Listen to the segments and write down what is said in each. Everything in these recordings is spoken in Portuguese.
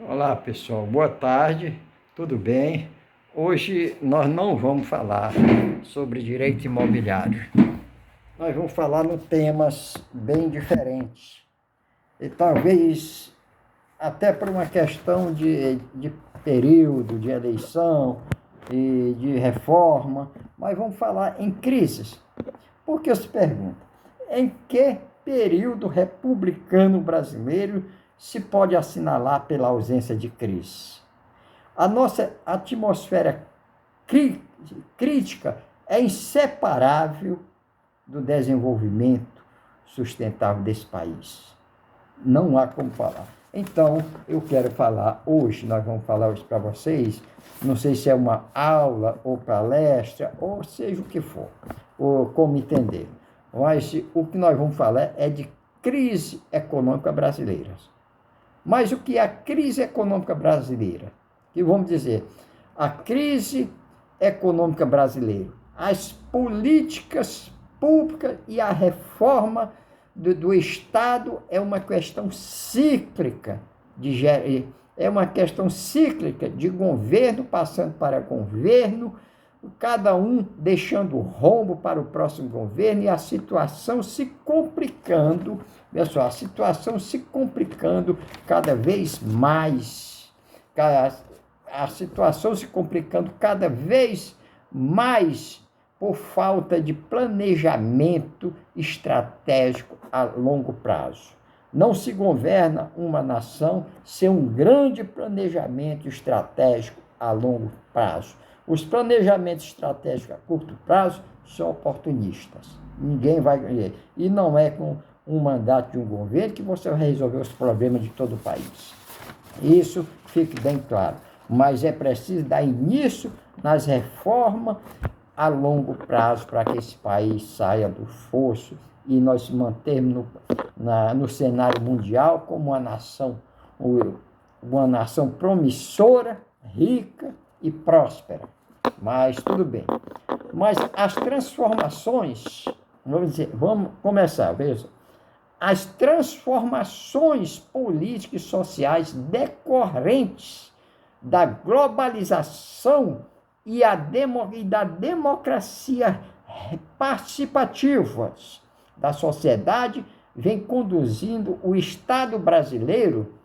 Olá pessoal, boa tarde, tudo bem? Hoje nós não vamos falar sobre direito imobiliário, nós vamos falar em temas bem diferentes e talvez até por uma questão de período, de eleição e de reforma, mas vamos falar em crises. Porque eu se pergunto, em que período republicano brasileiro se pode assinalar pela ausência de crise? A nossa atmosfera crítica é inseparável do desenvolvimento sustentável desse país. Não há como falar. Então, eu quero falar hoje, nós vamos falar hoje para vocês, não sei se é uma aula ou palestra, ou seja o que for, ou como entender. Mas o que nós vamos falar é de crise econômica brasileira. Mas o que é a crise econômica brasileira? Que vamos dizer, a crise econômica brasileira, as políticas públicas e a reforma do Estado é uma questão cíclica, é uma questão cíclica de governo passando para governo, cada um deixando rombo para o próximo governo e a situação se complicando, pessoal, a situação se complicando cada vez mais, a situação se complicando cada vez mais por falta de planejamento estratégico a longo prazo. Não se governa uma nação sem um grande planejamento estratégico a longo prazo. Os planejamentos estratégicos a curto prazo são oportunistas. Ninguém vai ganhar. E não é com um mandato de um governo que você vai resolver os problemas de todo o país. Isso fique bem claro. Mas é preciso dar início nas reformas a longo prazo para que esse país saia do fosso e nós mantermos no cenário mundial como uma nação promissora, rica e próspera. Mas tudo bem. Mas as transformações, vamos começar, veja. As transformações políticas e sociais decorrentes da globalização e da democracia participativas da sociedade vem conduzindo o Estado brasileiro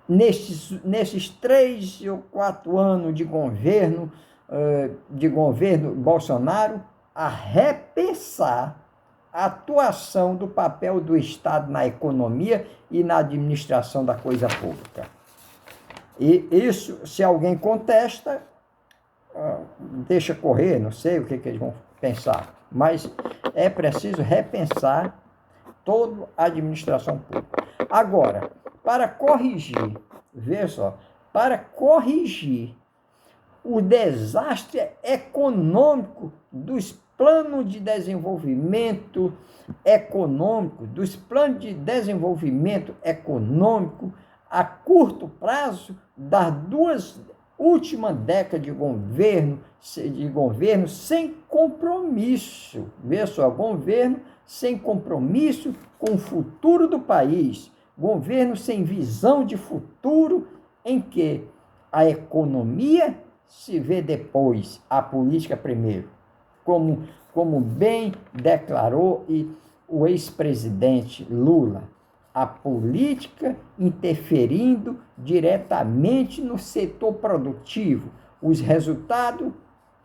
nesses 3 ou 4 anos de governo Bolsonaro a repensar a atuação do papel do Estado na economia e na administração da coisa pública. E isso, se alguém contesta, deixa correr, não sei o que eles vão pensar, mas é preciso repensar toda a administração pública. Agora, para corrigir, veja só, para corrigir o desastre econômico dos planos de desenvolvimento econômico, a curto prazo das 2 últimas décadas de governo sem compromisso. Veja só, governo sem compromisso com o futuro do país, governo sem visão de futuro, em que a economia se vê depois, a política primeiro, como bem declarou o ex-presidente Lula, a política interferindo diretamente no setor produtivo. Os resultados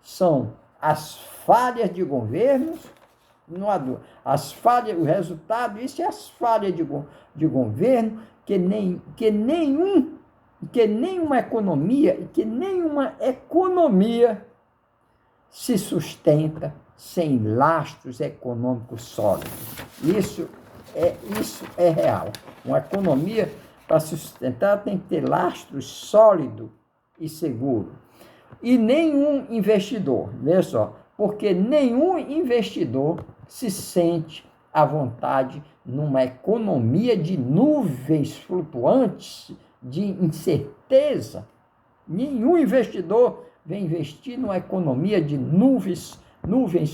são as falhas de governos, não há dúvida, o resultado, isso é as falhas de governo, que nenhuma economia se sustenta sem lastros econômicos sólidos. Isso é real. Uma economia, para se sustentar, tem que ter lastros sólidos e seguros. E nenhum investidor, veja só, porque nenhum investidor se sente à vontade numa economia de nuvens flutuantes, de incerteza. Nenhum investidor vem investir numa economia de nuvens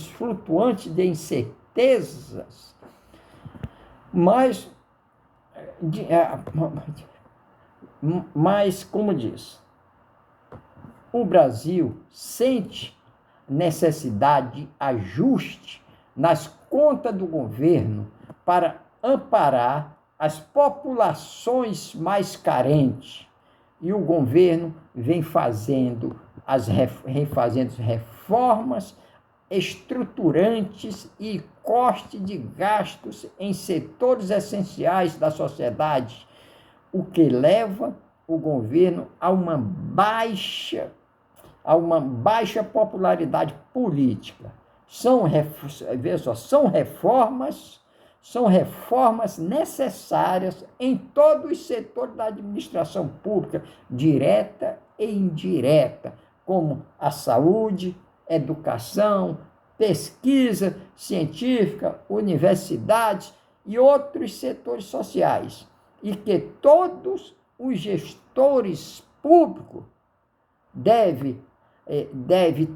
flutuantes de incertezas. Mas, como diz, o Brasil sente necessidade de ajuste nas contas do governo para amparar as populações mais carentes. E o governo vem fazendo reformas estruturantes e corte de gastos em setores essenciais da sociedade, o que leva o governo a uma baixa popularidade política. São reformas necessárias em todos os setores da administração pública, direta e indireta, como a saúde, educação, pesquisa científica, universidades e outros setores sociais, e que todos os gestores públicos devem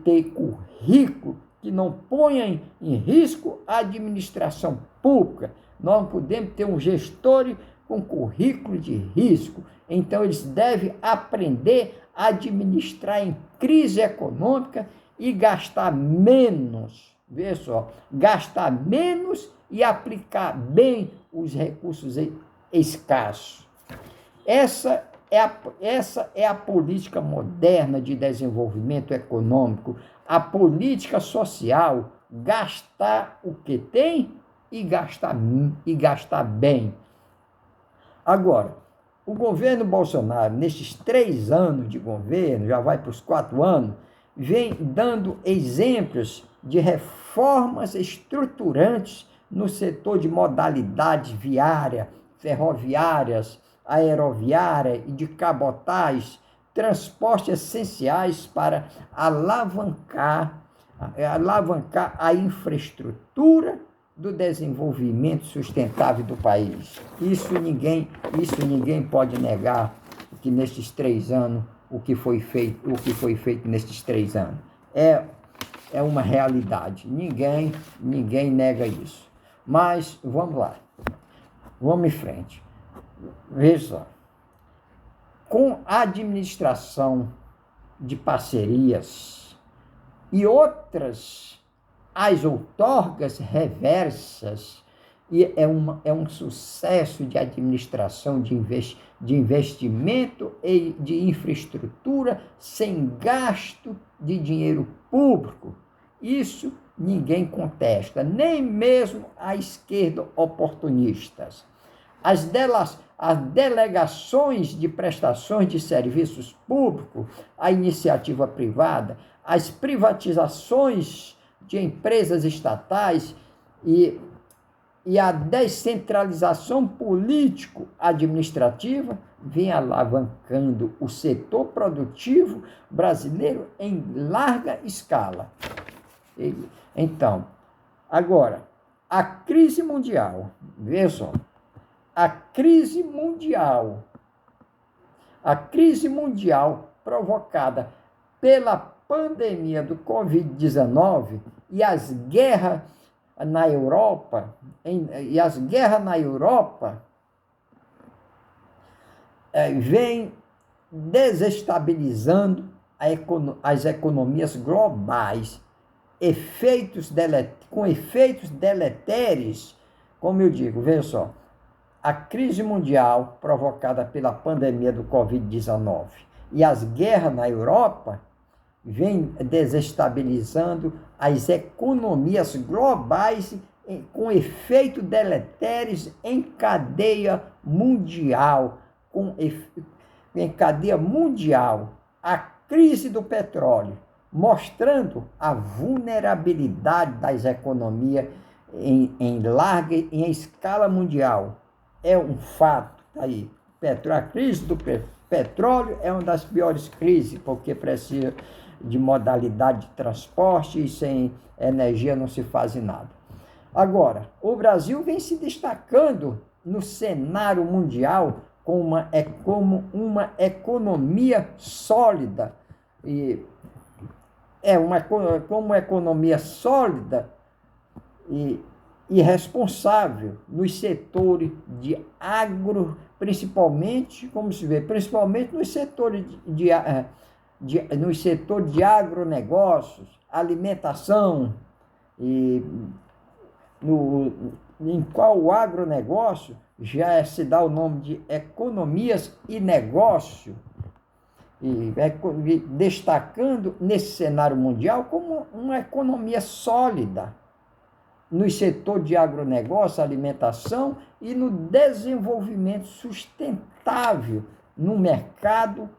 ter currículo que não ponha em risco a administração pública. Nós não podemos ter um gestor com currículo de risco. Então, eles devem aprender a administrar em crise econômica e gastar menos. Vê só, gastar menos e aplicar bem os recursos escassos. Essa é a política moderna de desenvolvimento econômico. A política social, gastar o que tem e gastar bem. Agora, o governo Bolsonaro, nesses 3 anos de governo, já vai para os 4 anos, vem dando exemplos de reformas estruturantes no setor de modalidades viária, ferroviárias, aeroviária e de cabotagem, transportes essenciais para alavancar a infraestrutura do desenvolvimento sustentável do país. Isso ninguém pode negar, que nestes 3 anos, o que foi feito nestes 3 anos. É uma realidade. Ninguém nega isso. Mas vamos lá. Vamos em frente. Veja só. Com a administração de parcerias e outras, as outorgas reversas, e é um sucesso de administração de investimento e de infraestrutura sem gasto de dinheiro público. Isso ninguém contesta, nem mesmo a esquerda oportunistas. As delegações de prestações de serviços públicos à iniciativa privada, as privatizações de empresas estatais e a descentralização político-administrativa vem alavancando o setor produtivo brasileiro em larga escala. Então, agora, a crise mundial, veja só, a crise mundial provocada pela pandemia do Covid-19 e as guerras na Europa, vem desestabilizando as economias globais, com efeitos deletérios, como eu digo, veja só, a crise mundial provocada pela pandemia do Covid-19 e as guerras na Europa vem desestabilizando as economias globais com efeitos deletérios em cadeia mundial, a crise do petróleo, mostrando a vulnerabilidade das economias em escala mundial. É um fato aí. A crise do petróleo é uma das piores crises, porque precisa de modalidade de transporte e sem energia não se faz nada. Agora, o Brasil vem se destacando no cenário mundial como uma economia sólida. Como uma economia sólida e e responsável nos setores de agro, principalmente, como se vê, principalmente nos setores nos setores de agronegócios, alimentação, e em qual o agronegócio já se dá o nome de economias e negócio, e destacando nesse cenário mundial como uma economia sólida, no setor de agronegócio, alimentação e no desenvolvimento sustentável num mercado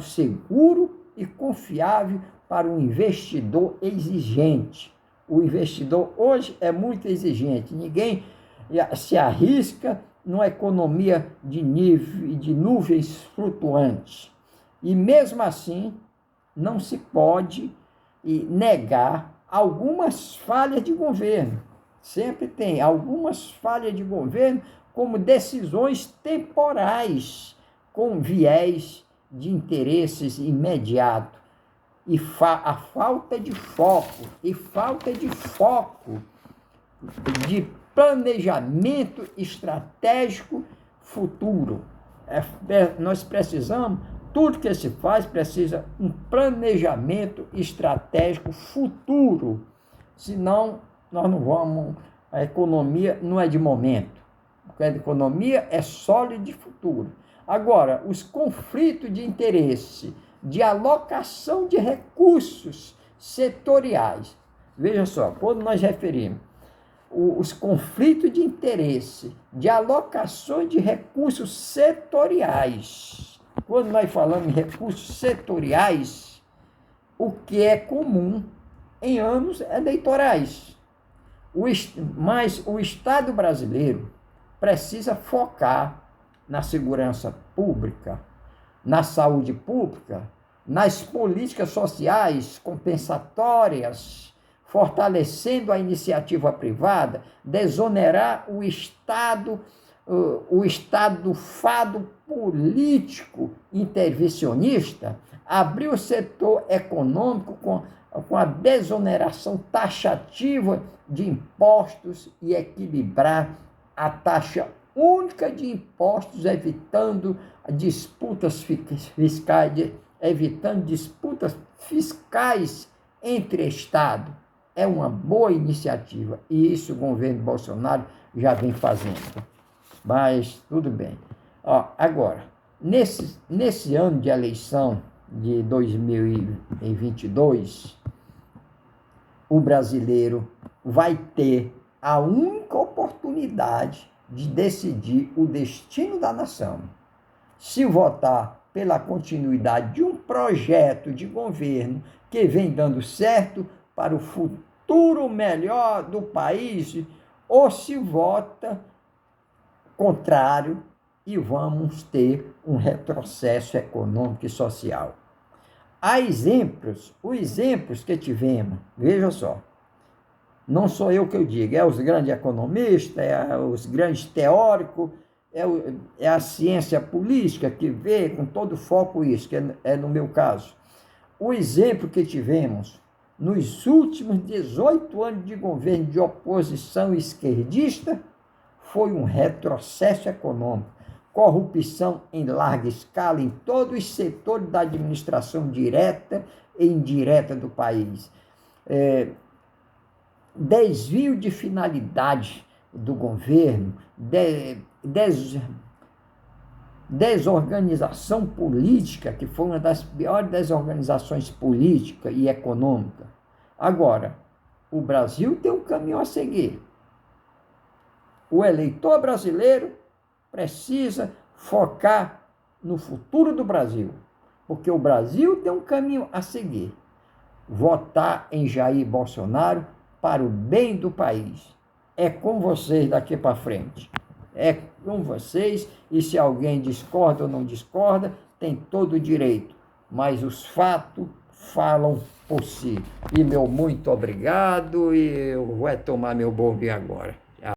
seguro e confiável para o investidor exigente. O investidor hoje é muito exigente, ninguém se arrisca numa economia de nuvens flutuantes. E mesmo assim, não se pode negar algumas falhas de governo. Sempre tem algumas falhas de governo, como decisões temporais, com viés de interesses imediatos. E a falta de foco, de planejamento estratégico futuro. Nós precisamos, tudo que se faz precisa um planejamento estratégico futuro, senão nós não vamos, a economia não é de momento, porque a economia é sólida de futuro. Agora, os conflitos de interesse, de alocação de recursos setoriais, veja só, quando nós referimos os conflitos de interesse, de alocação de recursos setoriais, quando nós falamos em recursos setoriais, o que é comum em anos eleitorais. Mas o Estado brasileiro precisa focar na segurança pública, na saúde pública, nas políticas sociais compensatórias, fortalecendo a iniciativa privada, desonerar o Estado do fado político intervencionista, abrir o setor econômico com a desoneração taxativa de impostos e equilibrar a taxa única de impostos, evitando disputas fiscais entre Estado. É uma boa iniciativa e isso o governo Bolsonaro já vem fazendo. Mas tudo bem. Agora, nesse ano de eleição de 2022, o brasileiro vai ter a única oportunidade de decidir o destino da nação. Se votar pela continuidade de um projeto de governo que vem dando certo para o futuro melhor do país, ou se vota contrário e vamos ter um retrocesso econômico e social. Há exemplos, os exemplos que tivemos, veja só, não sou eu que eu digo, é os grandes economistas, é os grandes teóricos, é a ciência política que vê com todo foco isso, que é no meu caso. O exemplo que tivemos nos últimos 18 anos de governo de oposição esquerdista foi um retrocesso econômico, corrupção em larga escala em todos os setores da administração direta e indireta do país, desvio de finalidade do governo, desorganização política, que foi uma das piores desorganizações políticas e econômicas. Agora, o Brasil tem um caminho a seguir. O eleitor brasileiro precisa focar no futuro do Brasil, porque o Brasil tem um caminho a seguir. Votar em Jair Bolsonaro para o bem do país. É com vocês daqui para frente. É com vocês, e se alguém discorda ou não discorda, tem todo o direito. Mas os fatos falam por si. E meu muito obrigado, e eu vou tomar meu bom dia agora.